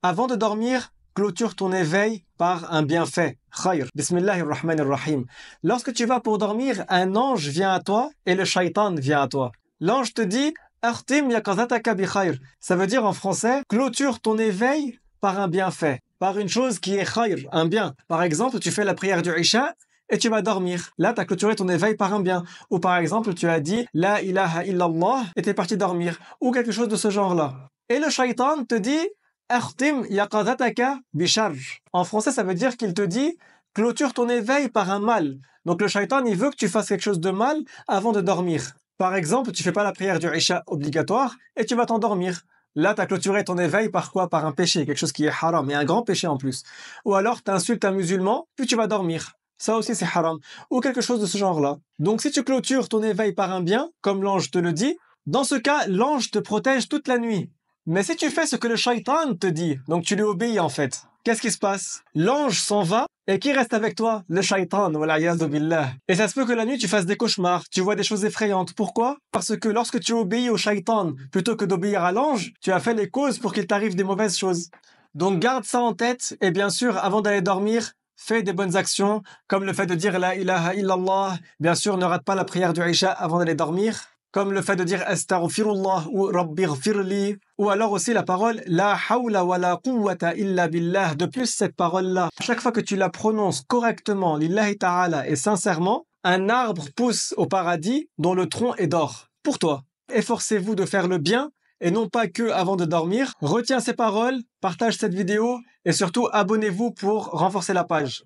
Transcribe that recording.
Avant de dormir, clôture ton éveil par un bienfait. Khayr. Bismillahirrahmanirrahim. Lorsque tu vas pour dormir, un ange vient à toi et le shaitan vient à toi. L'ange te dit Akhtim yaqazataka bi khayr. Ça veut dire en français clôture ton éveil par un bienfait, par une chose qui est khayr, un bien. Par exemple, tu fais la prière du Isha et tu vas dormir. Là, tu as clôturé ton éveil par un bien. Ou par exemple, tu as dit La ilaha illallah et tu es parti dormir. Ou quelque chose de ce genre-là. Et le shaitan te dit Akhtim yaqazataka bi sharr. En français, ça veut dire qu'il te dit clôture ton éveil par un mal. Donc le shaitan, il veut que tu fasses quelque chose de mal avant de dormir. Par exemple, tu fais pas la prière du Isha obligatoire et tu vas t'endormir. Là, tu as clôturé ton éveil par quoi? Par un péché, quelque chose qui est haram, et un grand péché en plus. Ou alors, tu insultes un musulman, puis tu vas dormir. Ça aussi, c'est haram. Ou quelque chose de ce genre-là. Donc, si tu clôtures ton éveil par un bien, comme l'ange te le dit, dans ce cas, l'ange te protège toute la nuit. Mais si tu fais ce que le shaitan te dit, donc tu lui obéis en fait, qu'est-ce qui se passe? L'ange s'en va, et qui reste avec toi? Le shaitan, wal'iyadhu billah. Et ça se peut que la nuit tu fasses des cauchemars, tu vois des choses effrayantes. Pourquoi? Parce que lorsque tu obéis au shaitan, plutôt que d'obéir à l'ange, tu as fait les causes pour qu'il t'arrive des mauvaises choses. Donc garde ça en tête, et bien sûr, avant d'aller dormir, fais des bonnes actions, comme le fait de dire la ilaha illallah. Bien sûr, ne rate pas la prière du Isha avant d'aller dormir. Comme le fait de dire astaghfirullah ou rabbighfirli, ou alors aussi la parole la hawla wa la quwwata illa billah. De plus, cette parole-là, chaque fois que tu la prononces correctement, lillahi ta'ala, et sincèrement, un arbre pousse au paradis dont le tronc est d'or. Pour toi, efforcez-vous de faire le bien et non pas que avant de dormir. Retiens ces paroles, partage cette vidéo et surtout abonnez-vous pour renforcer la page.